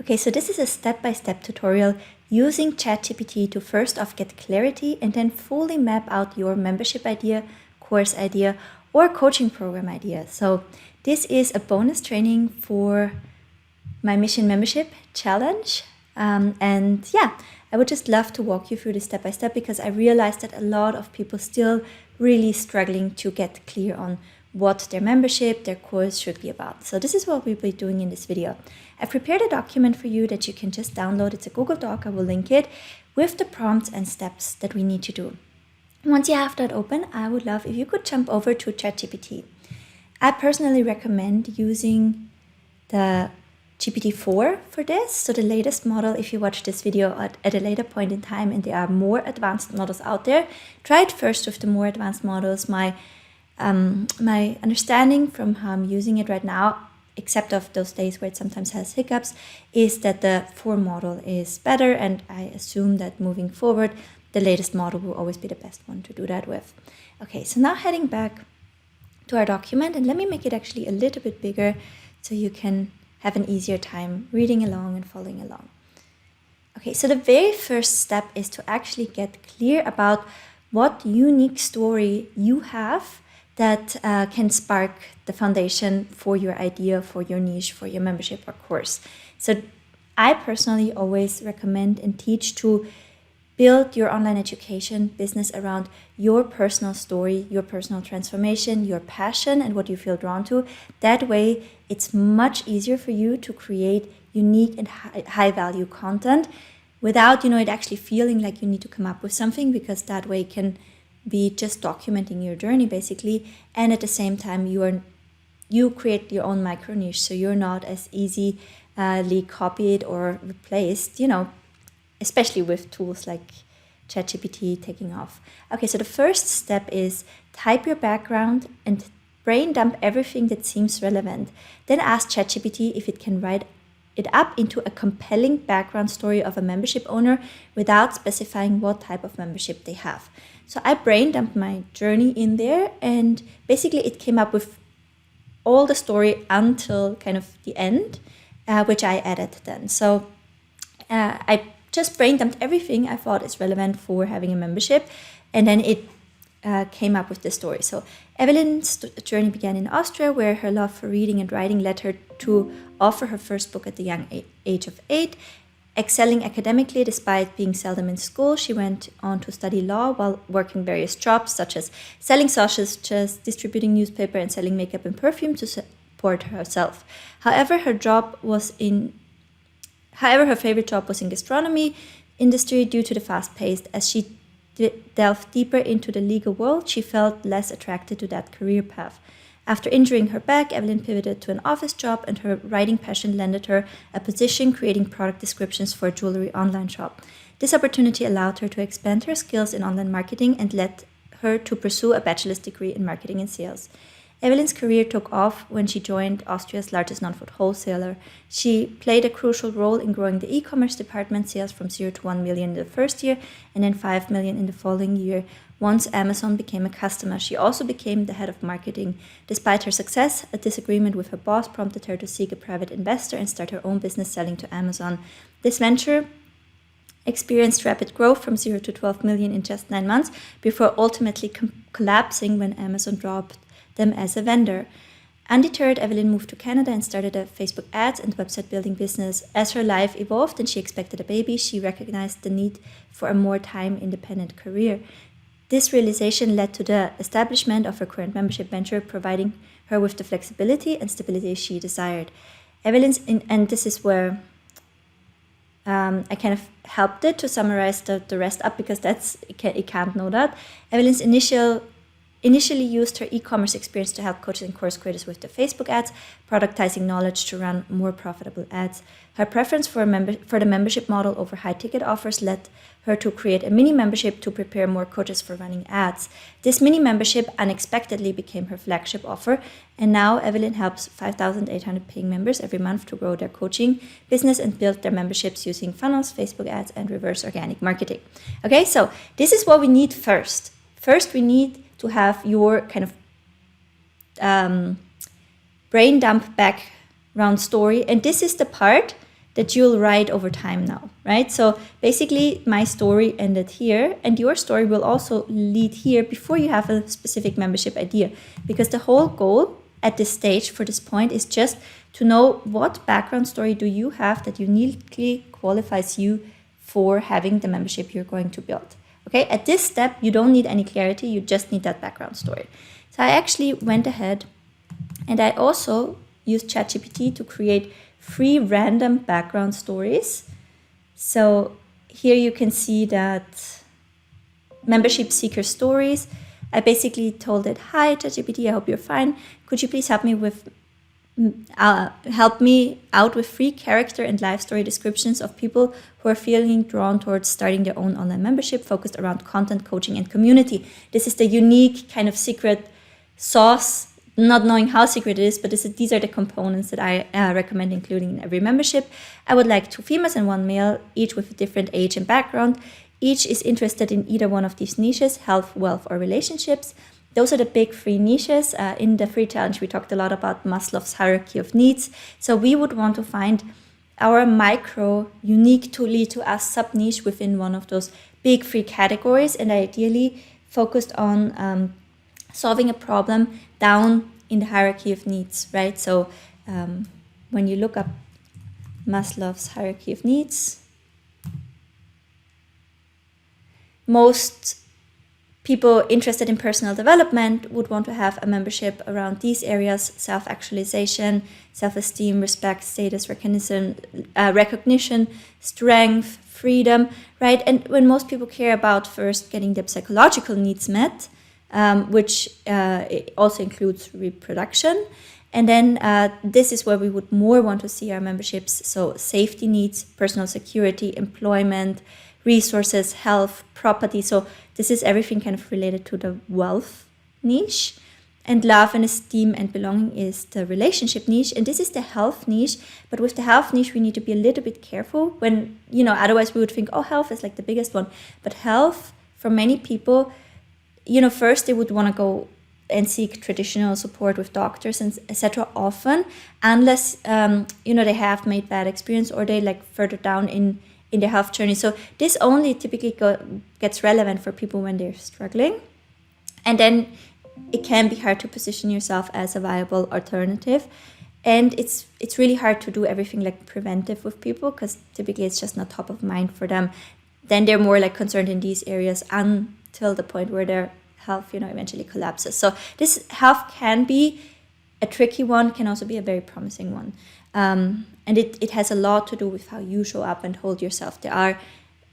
Okay, so this is a step-by-step tutorial using ChatGPT to first off get clarity and then fully map out your membership idea, course idea, or coaching program idea. So this is a bonus training for my Mission Membership Challenge. And yeah, I would just love to walk you through this step by step because I realized that a lot of people still really struggling to get clear on what their membership, their course should be about. So this is what we'll be doing in this video. I've prepared a document for you that you can just download. It's a Google Doc, I will link it, with the prompts and steps that we need to do. Once you have that open, I would love if you could jump over to ChatGPT. I personally recommend using the GPT-4 for this, so the latest model. If you watch this video at a later point in time and there are more advanced models out there, try it first with the more advanced models. My understanding from how I'm using it right now, except of those days where it sometimes has hiccups, is that the 4 model is better, and I assume that moving forward, the latest model will always be the best one to do that with. Okay, so now heading back to our document, and let me make it actually a little bit bigger so you can have an easier time reading along and following along. Okay, so the very first step is to actually get clear about what unique story you have that can spark the foundation for your idea, for your niche, for your membership or course. So I personally always recommend and teach to build your online education business around your personal story, your personal transformation, your passion, and what you feel drawn to. That way, it's much easier for you to create unique and high value content without, it actually feeling like you need to come up with something, because that way it can be just documenting your journey basically. And at the same time, you create your own micro niche, so you're not as easily copied or replaced, especially with tools like ChatGPT taking off. Okay, so the first step is type your background and brain dump everything that seems relevant. Then ask ChatGPT if it can write it up into a compelling background story of a membership owner without specifying what type of membership they have. So I brain dumped my journey in there, and basically it came up with all the story until kind of the end, which I added then. So I just brain dumped everything I thought is relevant for having a membership, and then it came up with the story. So Evelyn's journey began in Austria, where her love for reading and writing led her to offer her first book at the young age of 8. Excelling academically despite being seldom in school, she went on to study law while working various jobs such as selling sausages, distributing newspaper, and selling makeup and perfume to support herself. However, her favorite job was in gastronomy industry due to the fast pace. As she delved deeper into the legal world, she felt less attracted to that career path. After injuring her back, Evelyn pivoted to an office job, and her writing passion landed her a position creating product descriptions for a jewelry online shop. This opportunity allowed her to expand her skills in online marketing and led her to pursue a bachelor's degree in marketing and sales. Evelyn's career took off when she joined Austria's largest non-food wholesaler. She played a crucial role in growing the e-commerce department sales from 0 to 1 million in the first year and then 5 million in the following year. Once Amazon became a customer, she also became the head of marketing. Despite her success, a disagreement with her boss prompted her to seek a private investor and start her own business selling to Amazon. This venture experienced rapid growth from 0 to 12 million in just 9 months before ultimately collapsing when Amazon dropped them as a vendor. Undeterred, Evelyn moved to Canada and started a Facebook ads and website building business. As her life evolved and she expected a baby, she recognized the need for a more time-independent career. This realization led to the establishment of her current membership venture, providing her with the flexibility and stability she desired. And this is where I kind of helped it to summarize the rest up, because it can't know that. Evelyn's initially used her e-commerce experience to help coaches and course creators with their Facebook ads, productizing knowledge to run more profitable ads. Her preference for the membership model over high-ticket offers led her to create a mini membership to prepare more coaches for running ads. This mini membership unexpectedly became her flagship offer, and now Evelyn helps 5,800 paying members every month to grow their coaching business and build their memberships using funnels, Facebook ads, and reverse organic marketing. Okay, so this is what we need first. First, we need to have your kind of brain dump background story. And this is the part that you'll write over time now, right? So basically my story ended here, and your story will also lead here before you have a specific membership idea, because the whole goal at this stage for this point is just to know what background story do you have that uniquely qualifies you for having the membership you're going to build. Okay, at this step, you don't need any clarity, you just need that background story. So I actually went ahead and I also used ChatGPT to create 3 random background stories. So here you can see that membership seeker stories. I basically told it, hi ChatGPT, I hope you're fine. Could you please help me out with 3 character and life story descriptions of people who are feeling drawn towards starting their own online membership focused around content, coaching, and community. This is the unique kind of secret sauce, not knowing how secret it is, but these are the components that I recommend including in every membership. I would like 2 females and 1 male, each with a different age and background. Each is interested in either one of these niches, health, wealth, or relationships. Those are the big 3 niches. In the free challenge, we talked a lot about Maslow's hierarchy of needs. So we would want to find our micro, unique to lead to us sub-niche within one of those big 3 categories, and ideally focused on solving a problem down in the hierarchy of needs, right? So when you look up Maslow's hierarchy of needs, most people interested in personal development would want to have a membership around these areas: self-actualization, self-esteem, respect, status, recognition, strength, freedom, right? And when most people care about first getting their psychological needs met, which it also includes reproduction. And then this is where we would more want to see our memberships. So safety needs, personal security, employment, resources, health, property. So this is everything kind of related to the wealth niche. And love and esteem and belonging is the relationship niche. And this is the health niche. But with the health niche, we need to be a little bit careful when, otherwise we would think, oh, health is like the biggest one. But health, for many people, first they would want to go and seek traditional support with doctors and etc. often, unless, they have made bad experience or they like further down in their health journey. So this only typically gets relevant for people when they're struggling. And then it can be hard to position yourself as a viable alternative. And it's really hard to do everything like preventive with people because typically it's just not top of mind for them. Then they're more like concerned in these areas until the point where their health, eventually collapses. So this health can be a tricky one, can also be a very promising one. And it has a lot to do with how you show up and hold yourself. There are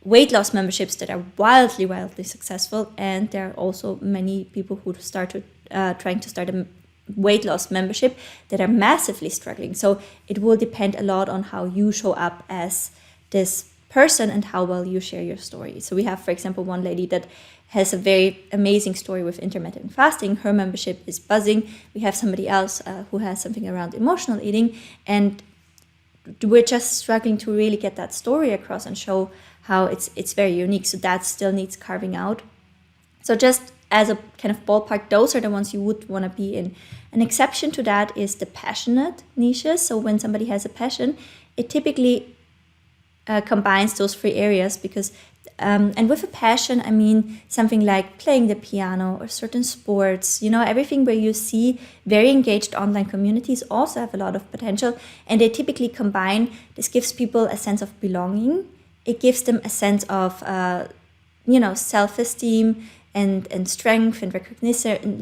weight loss memberships that are wildly successful, and there are also many people who trying to start a weight loss membership that are massively struggling. So it will depend a lot on how you show up as this person and how well you share your story. So we have, for example, one lady that has a very amazing story with intermittent fasting. Her membership is buzzing. We have somebody else who has something around emotional eating, and we're just struggling to really get that story across and show how it's very unique. So that still needs carving out. So just as a kind of ballpark, those are the ones you would want to be in. An exception to that is the passionate niches. So when somebody has a passion, it typically combines those 3 areas because and with a passion, I mean something like playing the piano or certain sports, everything where you see very engaged online communities also have a lot of potential, and they typically combine. This gives people a sense of belonging. It gives them a sense of, self-esteem and strength and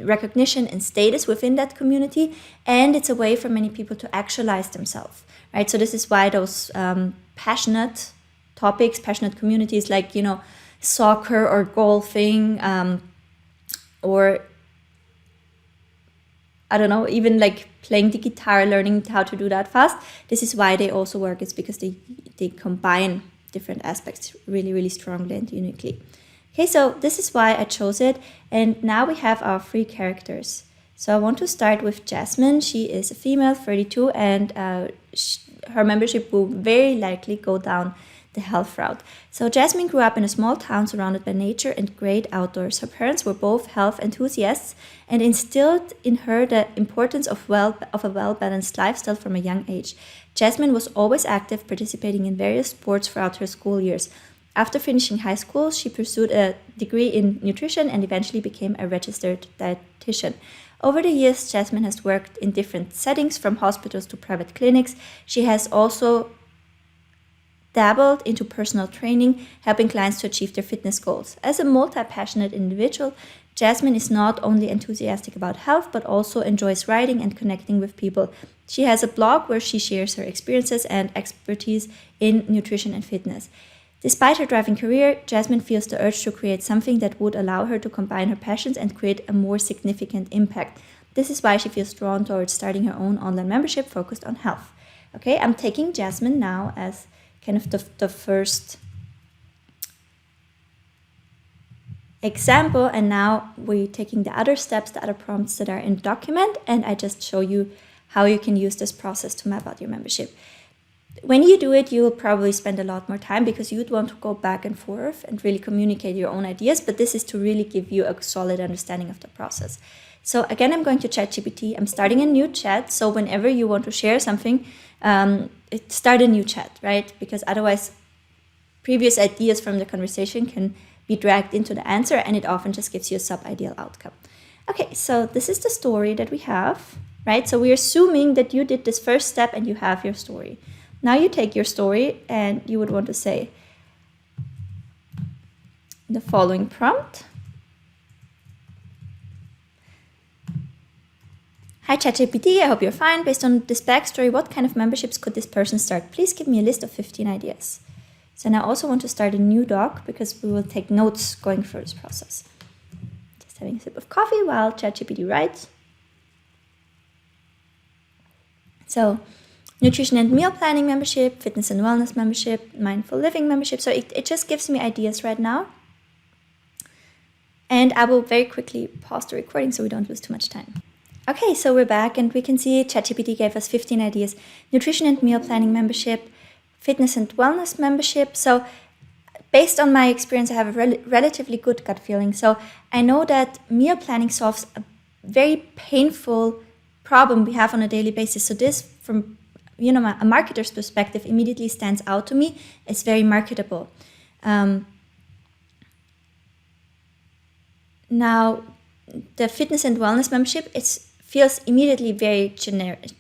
recognition and status within that community. And it's a way for many people to actualize themselves, right? So this is why those passionate topics, passionate communities like, soccer or golfing, or I don't know, even like playing the guitar, learning how to do that fast. This is why they also work. It's because they combine different aspects really strongly and uniquely. Okay, so this is why I chose it. And now we have our 3 characters. So I want to start with Jasmine. She is a female, 32, and her membership will very likely go down the health route. So Jasmine grew up in a small town surrounded by nature and great outdoors. Her parents were both health enthusiasts and instilled in her the importance of a well-balanced lifestyle from a young age. Jasmine was always active, participating in various sports throughout her school years. After finishing high school, she pursued a degree in nutrition and eventually became a registered dietitian. Over the years, Jasmine has worked in different settings, from hospitals to private clinics. She has also dabbled into personal training, helping clients to achieve their fitness goals. As a multi-passionate individual, Jasmine is not only enthusiastic about health, but also enjoys writing and connecting with people. She has a blog where she shares her experiences and expertise in nutrition and fitness. Despite her driving career, Jasmine feels the urge to create something that would allow her to combine her passions and create a more significant impact. This is why she feels drawn towards starting her own online membership focused on health. Okay, I'm taking Jasmine now as kind of the first example, and now we're taking the other steps, the other prompts that are in the document, and I just show you how you can use this process to map out your membership. When you do it, you'll probably spend a lot more time because you'd want to go back and forth and really communicate your own ideas, but this is to really give you a solid understanding of the process. So again, I'm going to ChatGPT. I'm starting a new chat, so whenever you want to share something, start a new chat, right? Because otherwise, previous ideas from the conversation can be dragged into the answer, and it often just gives you a sub-ideal outcome. Okay, so this is the story that we have, right? So we're assuming that you did this first step and you have your story. Now you take your story and you would want to say the following prompt. Hi ChatGPT, I hope you're fine. Based on this backstory, what kind of memberships could this person start? Please give me a list of 15 ideas. So now I also want to start a new doc because we will take notes going through this process. Just having a sip of coffee while ChatGPT writes. So, nutrition and meal planning membership, fitness and wellness membership, mindful living membership. So it just gives me ideas right now. And I will very quickly pause the recording so we don't lose too much time. Okay, so we're back and we can see ChatGPT gave us 15 ideas. Nutrition and meal planning membership, fitness and wellness membership. So based on my experience, I have a relatively good gut feeling. So I know that meal planning solves a very painful problem we have on a daily basis. So this, from a marketer's perspective, immediately stands out to me. It's very marketable. Now, the fitness and wellness membership, feels immediately very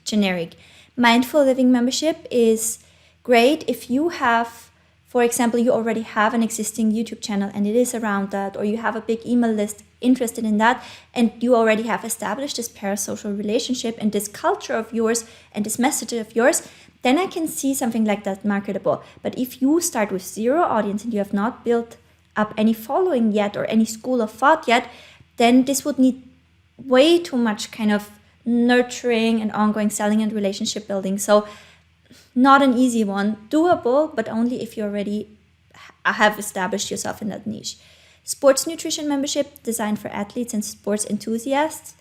generic. Mindful living membership is great if you have, for example, you already have an existing YouTube channel and it is around that, or you have a big email list interested in that, and you already have established this parasocial relationship and this culture of yours and this message of yours, then I can see something like that marketable. But if you start with zero audience and you have not built up any following yet or any school of thought yet, then this would need way too much kind of nurturing and ongoing selling and relationship building. So not an easy one, doable, but only if you already have established yourself in that niche. Sports nutrition membership, designed for athletes and sports enthusiasts.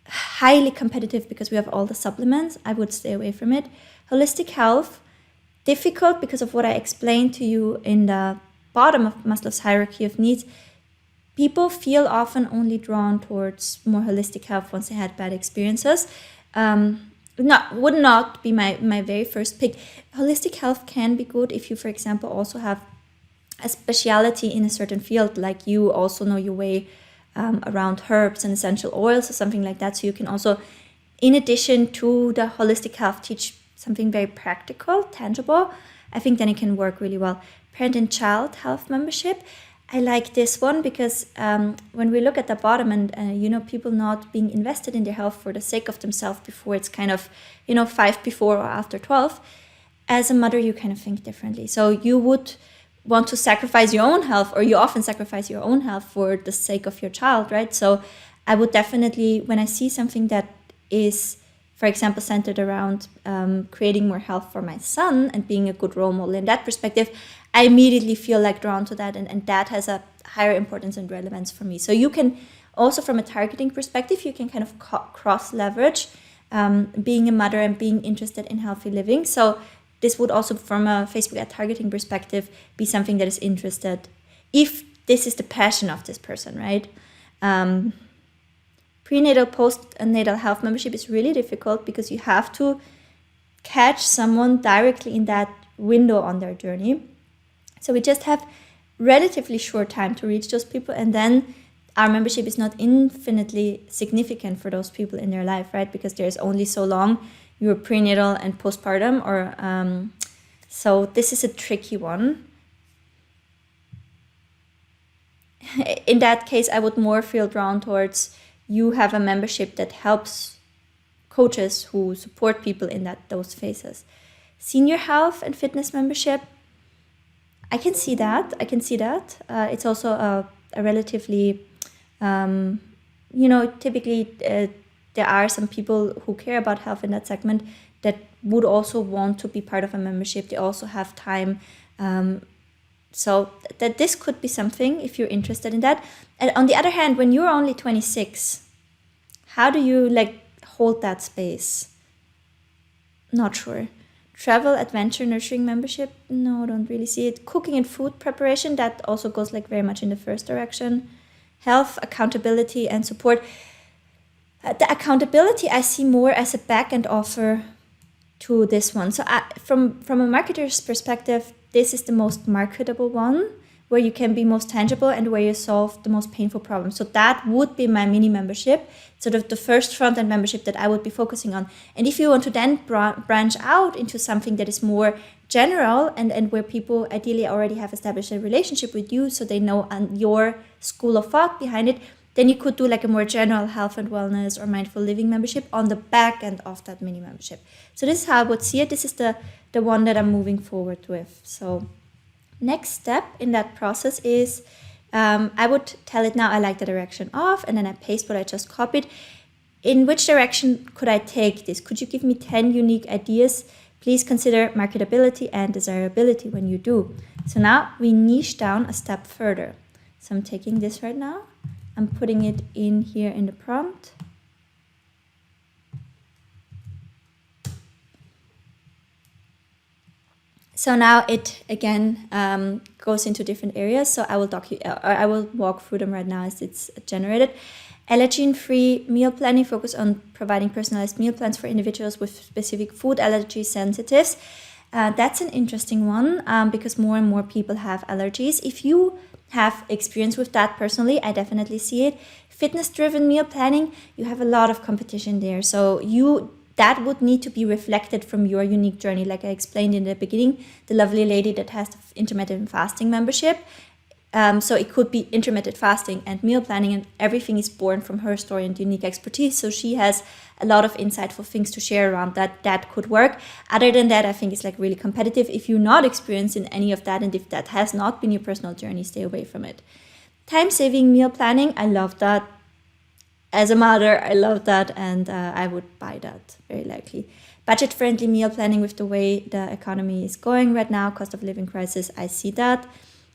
Highly competitive because we have all the supplements. I would stay away from it. Holistic health, difficult because of what I explained to you in the bottom of Maslow's hierarchy of needs. People feel often only drawn towards more holistic health once they had bad experiences. Would not be my very first pick. Holistic health can be good if you, for example, also have a speciality in a certain field, like you also know your way around herbs and essential oils or something like that. So you can also, in addition to the holistic health, teach something very practical, tangible. I think then it can work really well. Parent and child health membership. I like this one because when we look at the bottom and, people not being invested in their health for the sake of themselves before it's kind of, 5 before or after 12, as a mother, you kind of think differently. So you would want to sacrifice your own health, or you often sacrifice your own health for the sake of your child, right? So I would definitely, when I see something that is, for example, centered around creating more health for my son and being a good role model in that perspective, I immediately feel like drawn to that, and that has a higher importance and relevance for me. So you can also, from a targeting perspective, you can kind of cross leverage being a mother and being interested in healthy living. So this would also, from a Facebook ad targeting perspective, be something that is interested, if this is the passion of this person, right? Prenatal, postnatal health membership is really difficult because you have to catch someone directly in that window on their journey. So we just have relatively short time to reach those people, and then our membership is not infinitely significant for those people in their life, right? Because there's only so long you're prenatal and postpartum, or so this is a tricky one. In that case, I would more feel drawn towards you have a membership that helps coaches who support people in those phases. Senior health and fitness membership, I can see that. It's also a relatively, typically there are some people who care about health in that segment that would also want to be part of a membership. They also have time. So that this could be something if you're interested in that. And on the other hand, when you're only 26, how do you hold that space? Not sure. Travel, adventure, nurturing membership? No, don't really see it. Cooking and food preparation, that also goes very much in the first direction. Health, accountability, and support. The accountability I see more as a back-end offer to this one. So from a marketer's perspective, this is the most marketable one, where you can be most tangible and where you solve the most painful problems. So that would be my mini membership, sort of the first front-end membership that I would be focusing on. And if you want to then branch out into something that is more general and where people ideally already have established a relationship with you, so they know your school of thought behind it, then you could do a more general health and wellness or mindful living membership on the back end of that mini membership. So this is how I would see it. This is the one that I'm moving forward with. So next step in that process is I would tell it now I like the direction of, and then I paste what I just copied. In which direction could I take this? Could you give me 10 unique ideas? Please consider marketability and desirability when you do. So now we niche down a step further. So I'm taking this right now. I'm putting it in here in the prompt. So now it again goes into different areas. So I will walk through them right now as it's generated. Allergen-free meal planning, focus on providing personalized meal plans for individuals with specific food allergy sensitives. That's an interesting one because more and more people have allergies. If you have experience with that personally, I definitely see it. Fitness-driven meal planning, you have a lot of competition there. So that would need to be reflected from your unique journey. Like I explained in the beginning, the lovely lady that has the intermittent fasting membership. So it could be intermittent fasting and meal planning, and everything is born from her story and unique expertise. So she has a lot of insightful things to share around that could work. Other than that, I think it's really competitive. If you're not experienced in any of that, and if that has not been your personal journey, stay away from it. Time-saving meal planning, I love that. As a mother, I love that, and I would buy that very likely. Budget-friendly meal planning with the way the economy is going right now, cost of living crisis, I see that.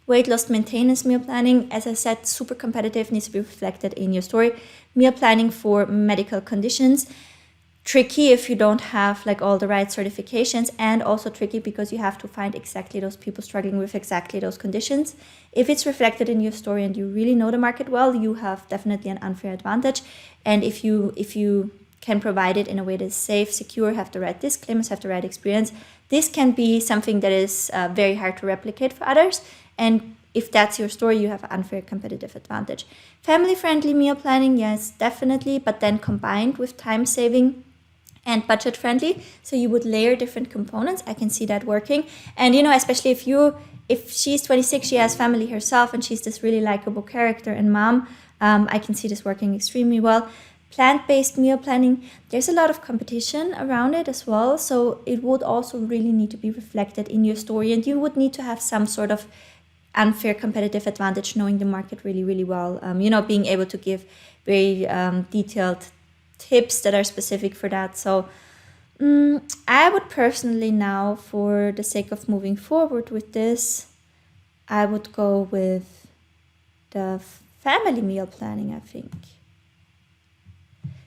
Weight loss maintenance meal planning, as I said, super competitive, needs to be reflected in your story. Meal planning for medical conditions, tricky if you don't have all the right certifications, and also tricky because you have to find exactly those people struggling with exactly those conditions. If it's reflected in your story and you really know the market well, you have definitely an unfair advantage. And if you can provide it in a way that is safe, secure, have the right disclaimers, have the right experience, this can be something that is very hard to replicate for others. And if that's your story, you have an unfair competitive advantage. Family-friendly meal planning, yes, definitely, but then combined with time-saving and budget-friendly. So you would layer different components. I can see that working. And, especially if she's 26, she has family herself, and she's this really likable character and mom, I can see this working extremely well. Plant-based meal planning, there's a lot of competition around it as well. So it would also really need to be reflected in your story, and you would need to have some sort of unfair competitive advantage, knowing the market really, really well. Being able to give very detailed tips that are specific for that. So I would personally now, for the sake of moving forward with this, I would go with the family meal planning, I think.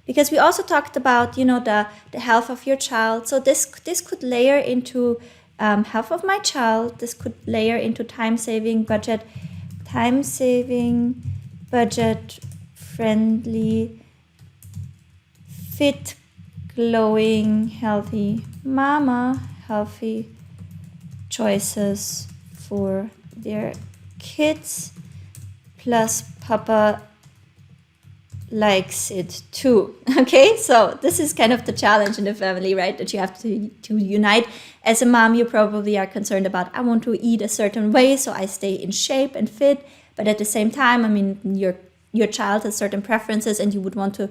Because we also talked about, the health of your child. So this could layer into health of my child. This could layer into time-saving, budget-friendly, fit, glowing, healthy mama, healthy choices for their kids, plus Papa likes it too. Okay, so this is kind of the challenge in the family, right? That you have to unite. As a mom, you probably are concerned about, I want to eat a certain way so I stay in shape and fit. But at the same time, I mean, your child has certain preferences, and you would want to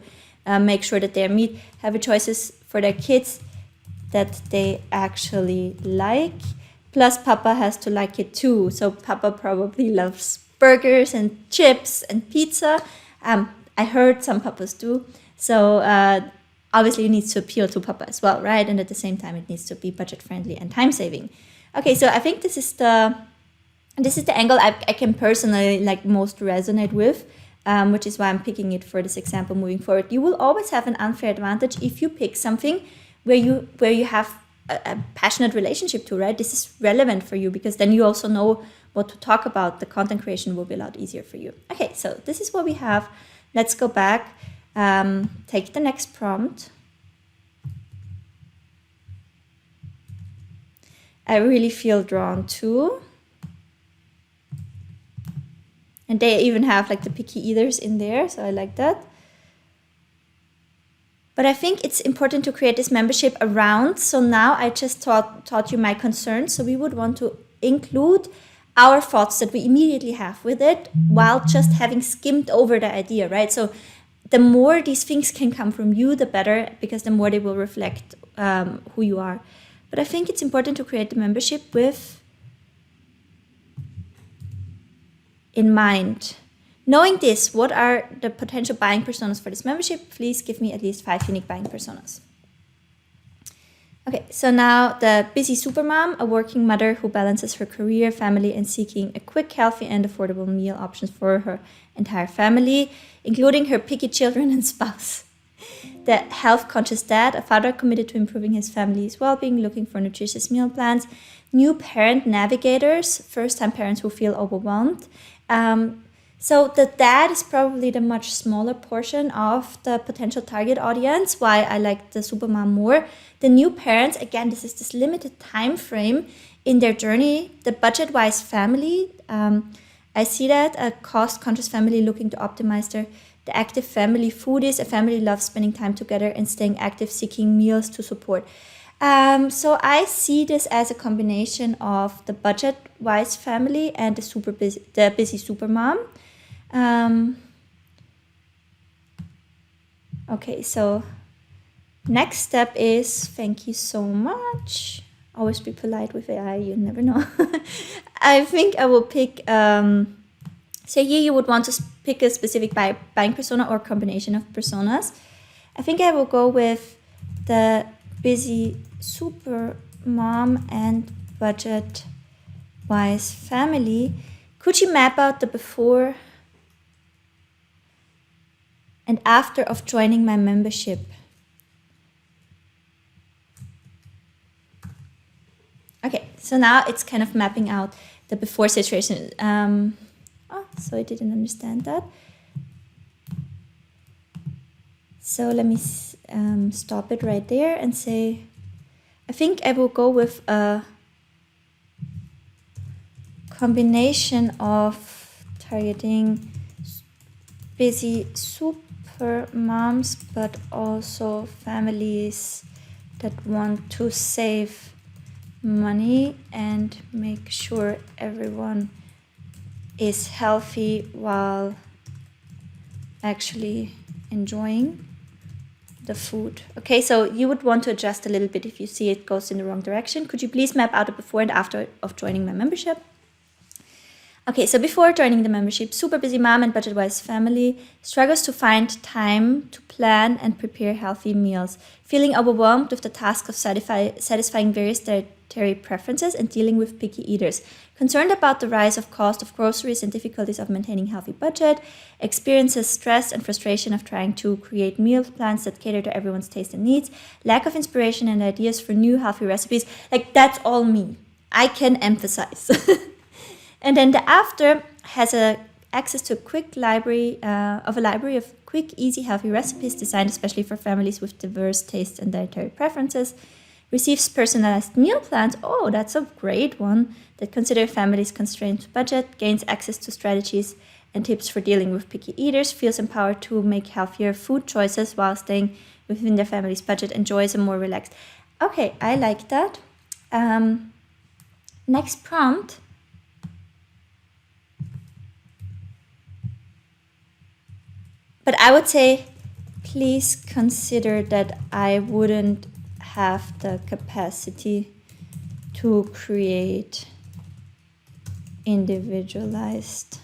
make sure that their healthy choices for their kids that they actually like. Plus, Papa has to like it too. So Papa probably loves burgers and chips and pizza. I heard some papas do. So obviously it needs to appeal to Papa as well, right? And at the same time, it needs to be budget friendly and time saving. Okay, so I think this is the angle I can personally like most resonate with, which is why I'm picking it for this example moving forward. You will always have an unfair advantage if you pick something where you have a passionate relationship to, right? This is relevant for you because then you also know what to talk about. The content creation will be a lot easier for you. Okay, so this is what we have. Let's go back, take the next prompt. I really feel drawn to. And they even have like the picky eaters in there, so I like that. But I think it's important to create this membership around. So now I just taught you my concerns. So we would want to include our thoughts that we immediately have with it while just having skimmed over the idea, right? So the more these things can come from you, the better, because the more they will reflect who you are. But I think it's important to create the membership with in mind. Knowing this, what are the potential buying personas for this membership? Please give me at least 5 unique buying personas. Okay, so now the busy supermom, a working mother who balances her career, family, and seeking a quick, healthy, and affordable meal options for her entire family, including her picky children and spouse. The health-conscious dad, a father committed to improving his family's well-being, looking for nutritious meal plans. New parent navigators, first-time parents who feel overwhelmed. So the dad is probably the much smaller portion of the potential target audience, why I like the supermom more. The new parents, again, this is this limited time frame in their journey. The budget-wise family, I see that, a cost-conscious family looking to optimize the active family. Foodies, a family loves spending time together and staying active, seeking meals to support. So I see this as a combination of the budget-wise family and the busy supermom. Okay, so next step is, thank you so much. Always be polite with AI, you never know. I think I will pick, so here you would want to pick a specific buying persona or combination of personas. I think I will go with the busy super mom and budget wise family. Could you map out the before and after of joining my membership? Okay, so now it's kind of mapping out the before situation. So I didn't understand that. So let me stop it right there and say, I think I will go with a combination of targeting busy super moms, but also families that want to save money and make sure everyone is healthy while actually enjoying the food. Okay, so you would want to adjust a little bit if you see it goes in the wrong direction. Could you please map out the before and after of joining my membership? Okay, so before joining the membership, super busy mom and budget-wise family struggles to find time to plan and prepare healthy meals, feeling overwhelmed with the task of satisfying various dietary preferences and dealing with picky eaters, concerned about the rise of cost of groceries and difficulties of maintaining healthy budget, experiences stress and frustration of trying to create meal plans that cater to everyone's taste and needs, lack of inspiration and ideas for new healthy recipes. Like, that's all me. I can emphasize. And then the after has access to a quick library of quick, easy, healthy recipes designed especially for families with diverse tastes and dietary preferences. Receives personalized meal plans. Oh, that's a great one. That consider families' constrained budget. Gains access to strategies and tips for dealing with picky eaters. Feels empowered to make healthier food choices while staying within their family's budget. Enjoys a more relaxed. Okay, I like that. Next prompt. But I would say, please consider that I wouldn't have the capacity to create individualized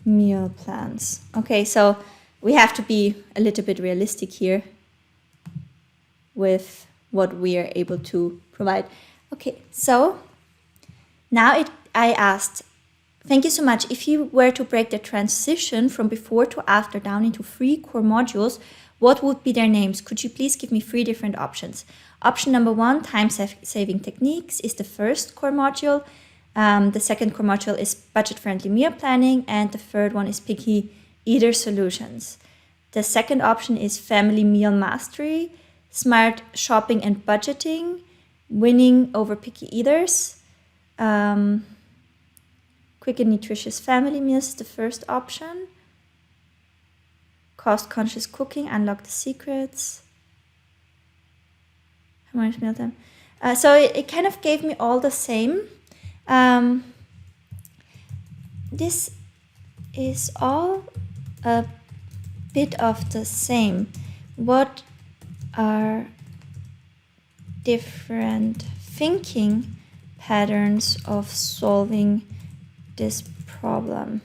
meal plans. Okay, so we have to be a little bit realistic here with what we are able to provide. Okay, so now I asked, thank you so much. If you were to break the transition from before to after down into 3 core modules, what would be their names? Could you please give me 3 different options? Option number 1, time-saving techniques, is the first core module. The second core module is budget-friendly meal planning. And the third one is picky eater solutions. The second option is family meal mastery, smart shopping and budgeting, winning over picky eaters. Quick and nutritious family meals is the first option. Cost-conscious cooking, unlock the secrets. Harmonious mealtime. So it kind of gave me all the same. This is all a bit of the same. What are different thinking patterns of solving this problem?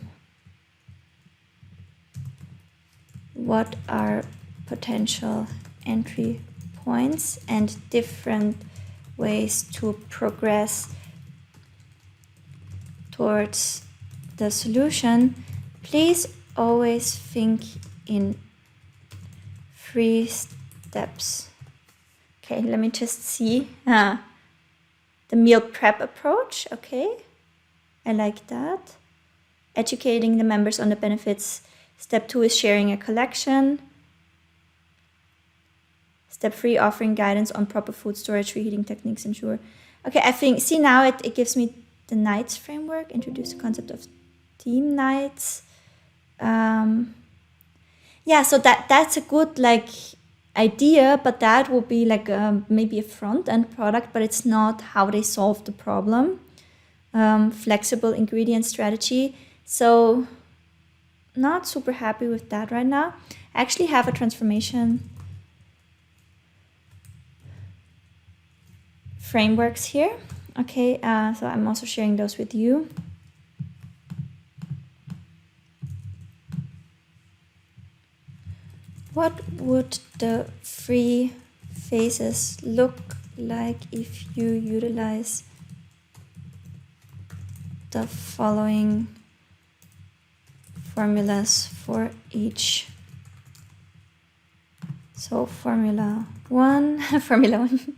What are potential entry points and different ways to progress towards the solution? Please always think in 3 steps. Okay, let me just see. The meal prep approach, okay. I like that. Educating the members on the benefits. Step 2 is sharing a collection. Step 3, offering guidance on proper food storage, reheating techniques, ensure. Okay, I think, see now it gives me the nights framework, introduce the concept of theme nights. Yeah, so that's a good like idea, but that will be like maybe a front-end product, but it's not how they solve the problem. Flexible ingredient strategy. So not super happy with that right now. I actually have a transformation frameworks here. Okay, so I'm also sharing those with you. What would the 3 phases look like if you utilize the following formulas for each? So formula 1, formula 1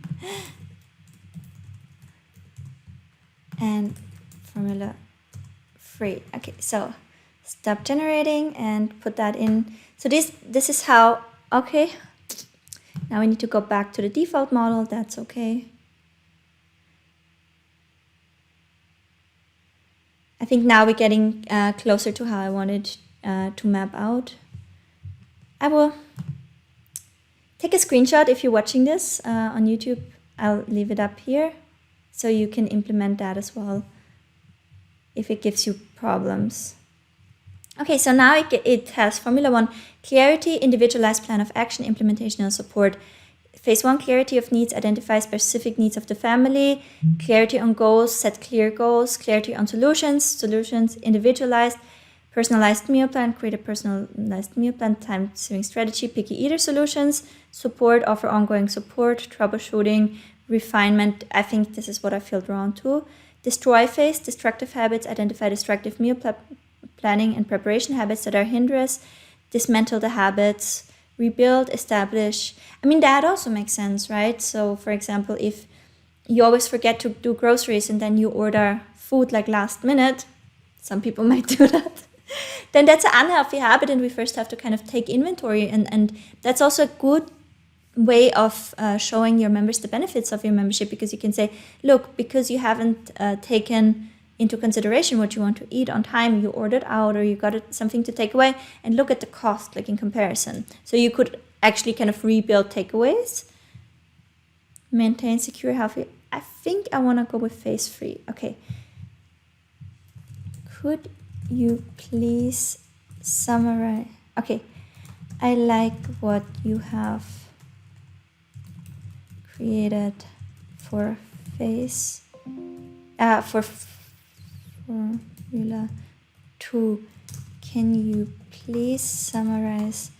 and formula 3. Okay, so stop generating and put that in. So this is how, okay, now we need to go back to the default model. That's okay. I think now we're getting closer to how I wanted to map out. I will take a screenshot if you're watching this on YouTube. I'll leave it up here so you can implement that as well if it gives you problems. Okay, so now it has Formula 1, clarity, individualized plan of action, implementation and support, Phase 1, clarity of needs, identify specific needs of the family, clarity on goals, set clear goals, clarity on solutions, individualized, personalized meal plan, create a personalized meal plan, time-saving strategy, picky eater solutions, support, offer ongoing support, troubleshooting, refinement. I think this is what I feel drawn to. Destroy phase, destructive habits, identify destructive meal planning and preparation habits that are hindrance, dismantle the habits, rebuild, establish. I mean, that also makes sense, right? So, for example, if you always forget to do groceries and then you order food like last minute, some people might do that, then that's an unhealthy habit, and we first have to kind of take inventory. And that's also a good way of showing your members the benefits of your membership, because you can say, look, because you haven't taken into consideration what you want to eat on time, you ordered out or you got something to take away, and look at the cost, like in comparison. So you could actually kind of rebuild takeaways. Maintain secure, healthy. I think I want to go with phase 3. Okay. Could you please summarize? Okay. I like what you have created for phase for Formula 2. Can you please summarize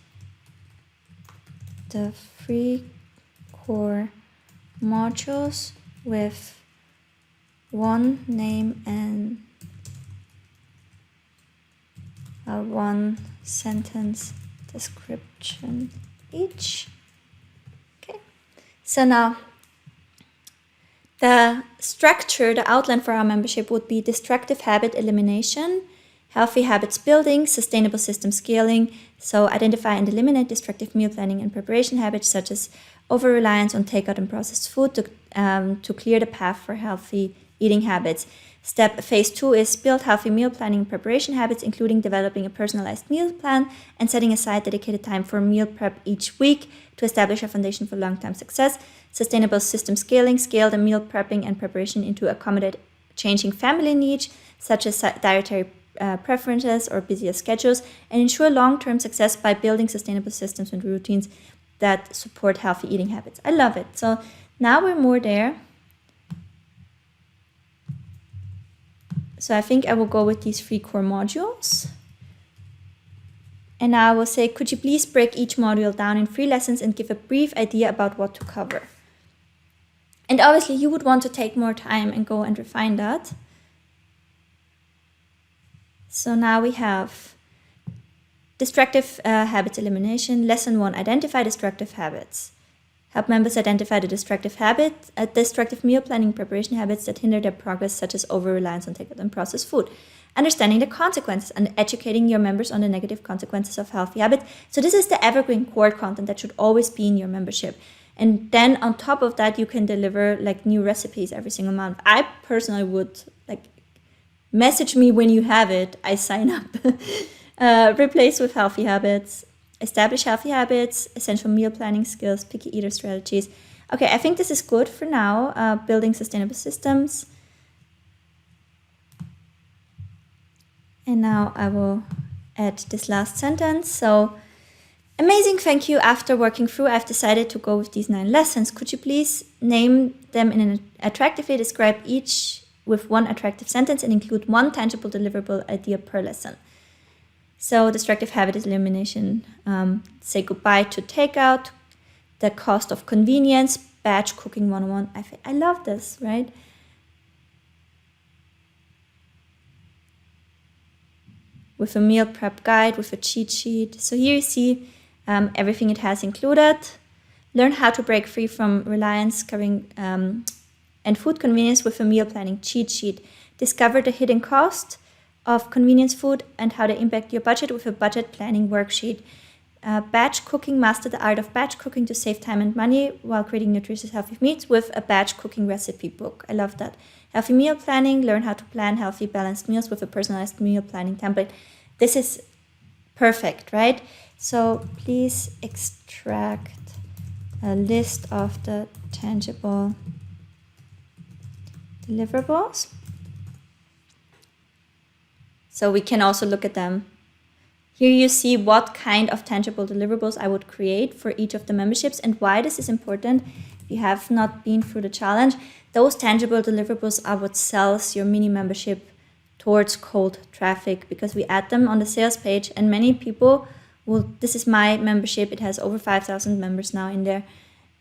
the 3 core modules with one name and a 1 sentence description each? Okay, so now the structure, the outline for our membership would be destructive habit elimination, healthy habits building, sustainable system scaling. So identify and eliminate destructive meal planning and preparation habits such as over-reliance on takeout and processed food to clear the path for healthy eating habits. Phase 2 is build healthy meal planning and preparation habits, including developing a personalized meal plan and setting aside dedicated time for meal prep each week to establish a foundation for long-term success. Sustainable system scaling, scale the meal prepping and preparation into accommodate changing family needs, such as dietary preferences or busier schedules, and ensure long-term success by building sustainable systems and routines that support healthy eating habits. I love it. So now we're more there. So I think I will go with these 3 core modules. And now I will say, could you please break each module down in 3 lessons and give a brief idea about what to cover? And obviously you would want to take more time and go and refine that. So now we have destructive habits elimination. Lesson 1, identify destructive habits. Help members identify the destructive meal planning preparation habits that hinder their progress, such as over-reliance on takeout and processed food. Understanding the consequences and educating your members on the negative consequences of healthy habits. So this is the evergreen core content that should always be in your membership. And then on top of that, you can deliver like new recipes every single month. I personally would message me when you have it. I sign up. Replace with healthy habits. Establish healthy habits, essential meal planning skills, picky eater strategies. Okay, I think this is good for now. Building sustainable systems. And now I will add this last sentence. So, amazing, thank you. After working through, I've decided to go with these 9 lessons. Could you please name them in an attractively, describe each with 1 attractive sentence and include 1 tangible deliverable idea per lesson? So destructive habit elimination, say goodbye to takeout, the cost of convenience, batch cooking 101. I love this, right? With a meal prep guide, with a cheat sheet. So here you see everything it has included. Learn how to break free from reliance, covering and food convenience with a meal planning cheat sheet. Discover the hidden cost of convenience food and how they impact your budget with a budget planning worksheet. Batch cooking, master the art of batch cooking to save time and money while creating nutritious healthy meals with a batch cooking recipe book. I love that. Healthy meal planning, learn how to plan healthy balanced meals with a personalized meal planning template. This is perfect, right? So please extract a list of the tangible deliverables. So we can also look at them Here you see what kind of tangible deliverables I would create for each of the memberships and why this is important. If you have not been through the challenge, those tangible deliverables are what sells your mini membership towards cold traffic, because we add them on the sales page and many people will, this is my membership, it has over 5,000 members now in there.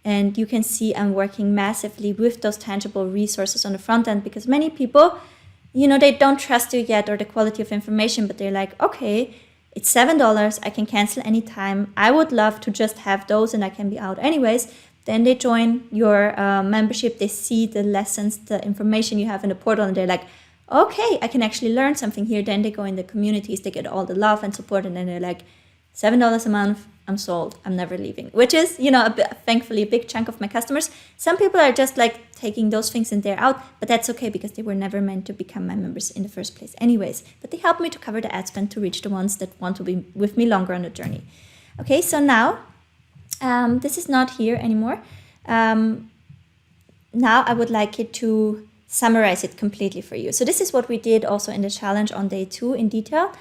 And you can see I'm working massively with those tangible resources on the front end, because many people, you know, they don't trust you yet or the quality of information, but they're like, okay, it's $7, I can cancel anytime. I would love to just have those and I can be out anyways. Then they join your membership, they see the lessons, the information you have in the portal, and they're like, okay, I can actually learn something here. Then they go in the communities, they get all the love and support, and then they're like, $7 a month, I'm sold, I'm never leaving, which is, you know, thankfully a big chunk of my customers. Some people are just like taking those things and they're out, but that's okay because they were never meant to become my members in the first place anyways. But they help me to cover the ad spend to reach the ones that want to be with me longer on the journey. Okay, so now, this is not here anymore. Now I would like it to summarize it completely for you. So this is what we did also in the challenge on day 2 in detail.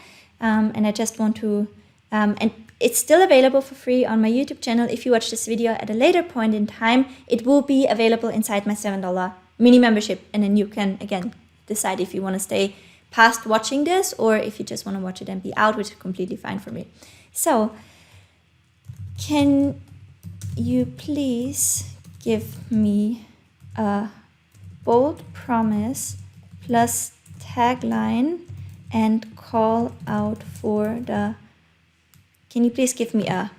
And I just want to, and it's still available for free on my YouTube channel. If you watch this video at a later point in time, it will be available inside my $7 mini membership. And then you can, again, decide if you want to stay past watching this or if you just want to watch it and be out, which is completely fine for me. So can you please give me a bold promise plus tagline and call out for the, can you please give me a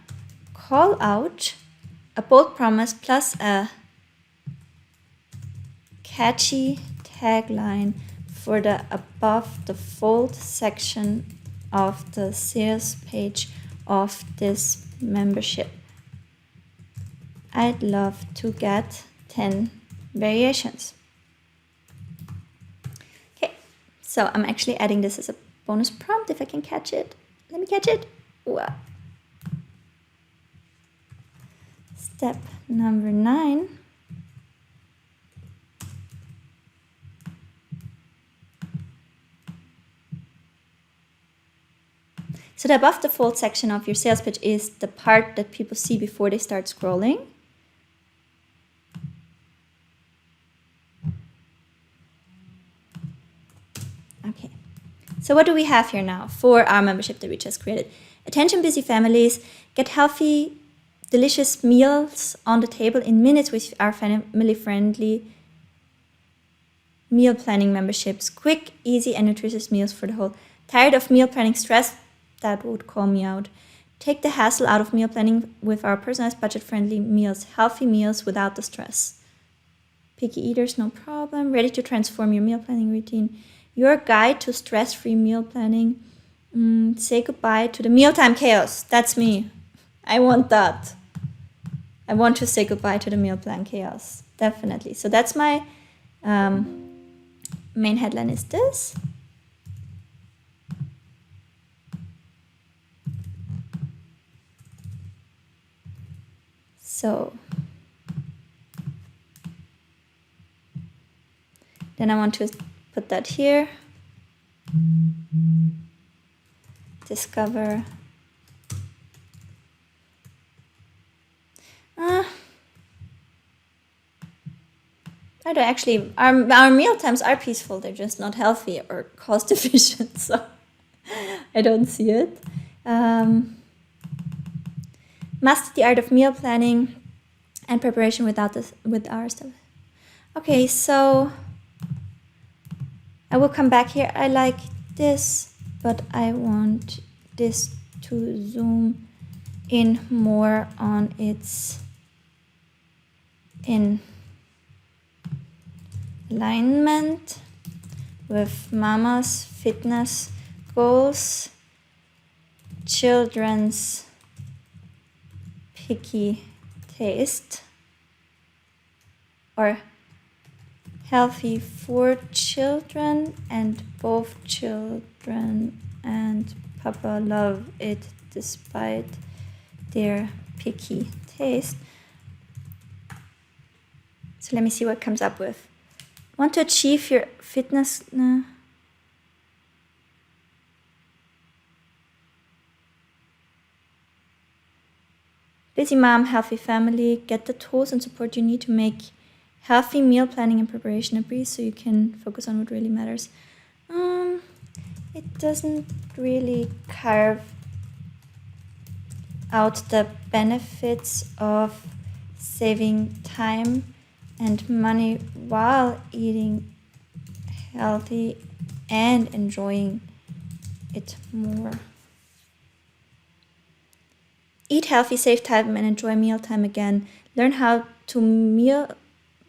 call out, a bold promise plus a catchy tagline for the above the fold section of the sales page of this membership. I'd love to get 10 variations. Okay, so I'm actually adding this as a bonus prompt if I can catch it. Let me catch it. Wow. Step number 9. So the above the fold section of your sales page is the part that people see before they start scrolling. Okay, so what do we have here now for our membership that we just created? Attention busy families, get healthy, delicious meals on the table in minutes with our family-friendly meal planning memberships. Quick, easy, and nutritious meals for the whole. Tired of meal planning stress? That would call me out. Take the hassle out of meal planning with our personalized budget-friendly meals. Healthy meals without the stress. Picky eaters, no problem. Ready to transform your meal planning routine. Your guide to stress-free meal planning. Say goodbye to the mealtime chaos. That's me. I want that. I want to say goodbye to the meal plan chaos. Definitely. So that's my main headline is this. So then I want to put that here. Discover. I don't actually, our meal times are peaceful. They're just not healthy or cost efficient. So I don't see it. Master the art of meal planning and preparation with our stuff. Okay, so I will come back here. I like this, but I want this to zoom in more on its alignment with mama's fitness goals, children's picky taste, or healthy for children and both children and Papa love it despite their picky taste. So let me see what comes up with. Want to achieve your fitness? Busy mom, healthy family, get the tools and support you need to make healthy meal planning and preparation a breeze so you can focus on what really matters. It doesn't really carve out the benefits of saving time and money while eating healthy and enjoying it more. Eat healthy, save time, and enjoy mealtime again. Learn how to meal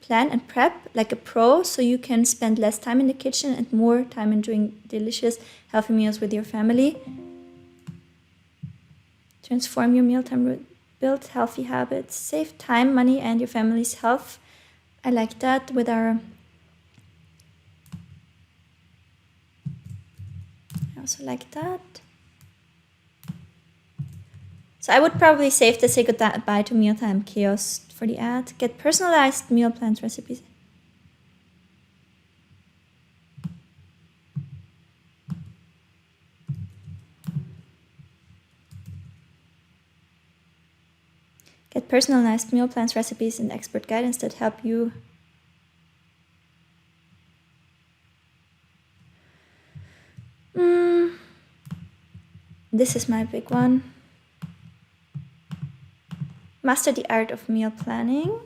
plan and prep like a pro so you can spend less time in the kitchen and more time enjoying delicious, healthy meals with your family. Transform your mealtime routine. Build healthy habits. Save time, money, and your family's health. I like that with our... I also like that. So I would probably save the say goodbye to mealtime chaos for the ad. Get personalized meal plans recipes. Get personalized meal plans recipes and expert guidance that help you this is my big one. Master the art of meal planning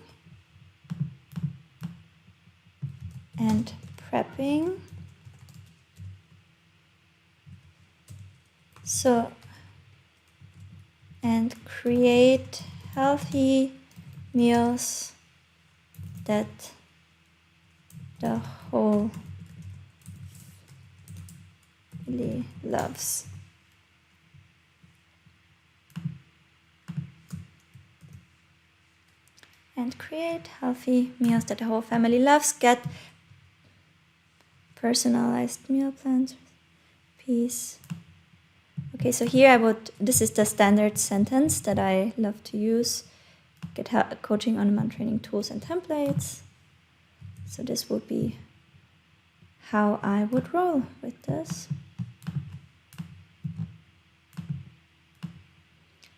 and prepping. And create healthy meals that the whole family loves. And create healthy meals that the whole family loves. Get personalized meal plans. Peace. Okay, so here this is the standard sentence that I love to use. Get coaching on demand training tools and templates. So this would be how I would roll with this.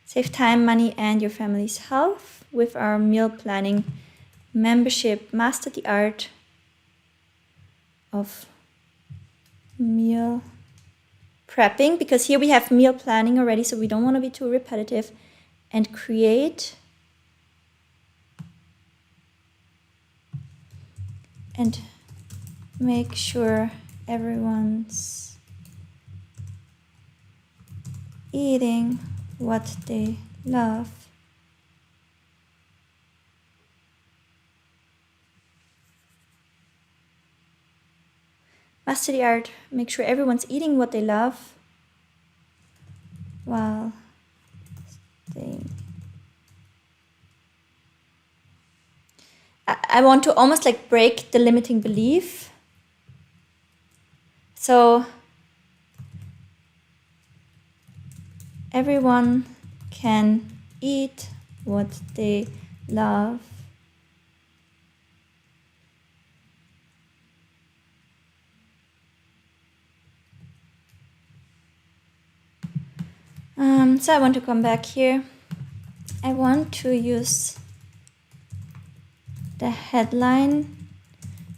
Save time, money, and your family's health with our meal planning membership. Master the art of meal prepping, because here we have meal planning already, so we don't want to be too repetitive, and create and make sure everyone's eating what they love. Master the art, make sure everyone's eating what they love while staying. I want to almost like break the limiting belief. So everyone can eat what they love. So I want to come back here. I want to use the headline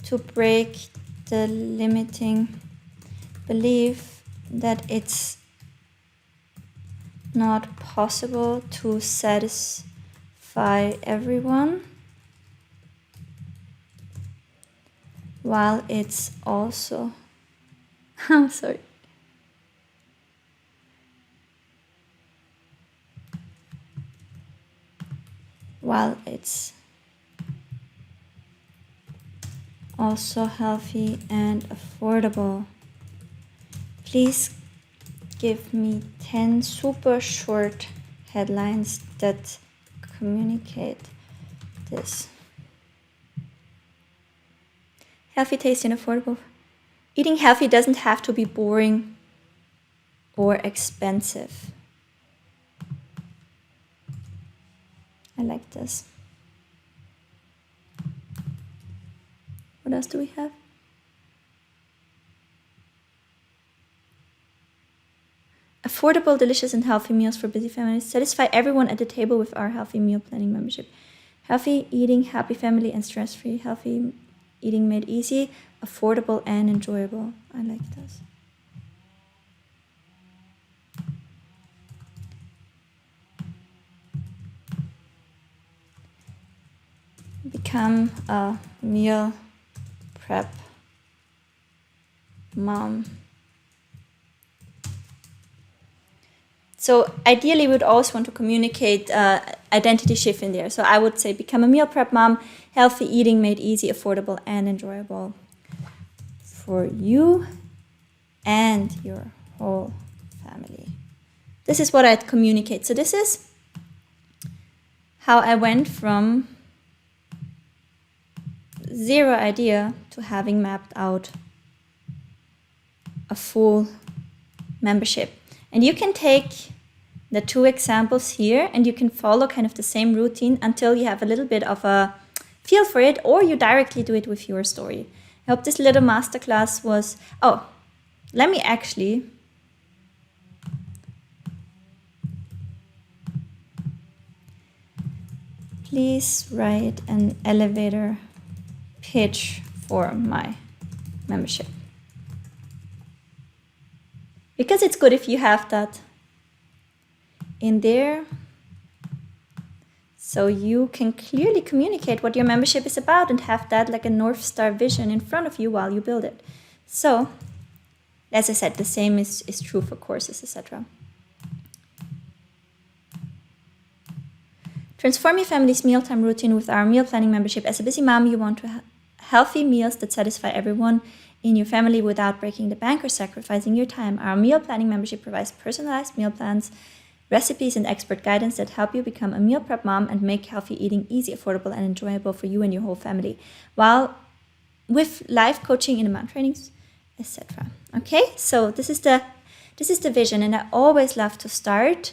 to break the limiting belief that it's not possible to satisfy everyone, while it's also I'm sorry. While it's also healthy and affordable. Please give me 10 super short headlines that communicate this. Healthy, tasty, and affordable. Eating healthy doesn't have to be boring or expensive. I like this. What else do we have? affordable, delicious, and healthy meals for busy families. Satisfy everyone at the table with our healthy meal planning membership. Healthy eating, happy family, and stress-free. Healthy eating made easy, affordable, and enjoyable. I like this. Become a meal prep mom. So ideally, we would also want to communicate identity shift in there. So I would say become a meal prep mom, healthy eating made easy, affordable, and enjoyable for you and your whole family. This is what I'd communicate. So this is how I went from zero idea to having mapped out a full membership. And you can take the two examples here and you can follow kind of the same routine until you have a little bit of a feel for it, or you directly do it with your story. I hope this little masterclass was, let me actually please write an elevator pitch for my membership. Because it's good if you have that in there, so you can clearly communicate what your membership is about and have that like a North Star vision in front of you while you build it. So, as I said, the same is true for courses, etc. Transform your family's mealtime routine with our meal planning membership. As a busy mom, you want to have healthy meals that satisfy everyone in your family without breaking the bank or sacrificing your time. Our meal planning membership provides personalized meal plans, recipes, and expert guidance that help you become a meal prep mom and make healthy eating easy, affordable, and enjoyable for you and your whole family, while with live coaching, in-demand trainings, etc. Okay, so this is the vision, and I always love to start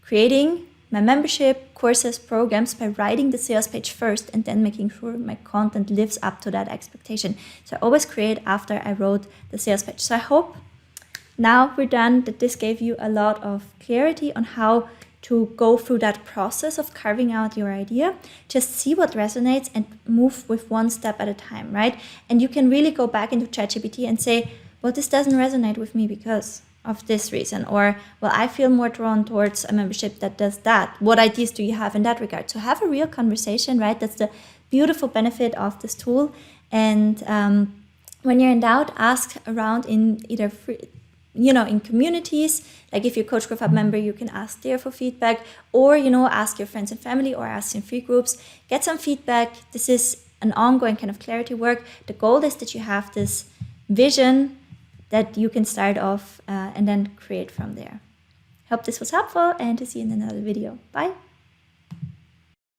creating my membership, courses, programs by writing the sales page first and then making sure my content lives up to that expectation. So I always create after I wrote the sales page. So I hope now we're done that this gave you a lot of clarity on how to go through that process of carving out your idea. Just see what resonates and move with one step at a time, right? And you can really go back into ChatGPT and say, well, this doesn't resonate with me because of this reason, or well, I feel more drawn towards a membership that does that. What ideas do you have in that regard? So have a real conversation, right? That's the beautiful benefit of this tool. And when you're in doubt, ask around in either free, in communities. Like if you're Coach Growth Hub member, you can ask there for feedback, or ask your friends and family, or ask in free groups. Get some feedback. This is an ongoing kind of clarity work. The goal is that you have this vision that you can start off and then create from there. Hope this was helpful, and to see you in another video. Bye.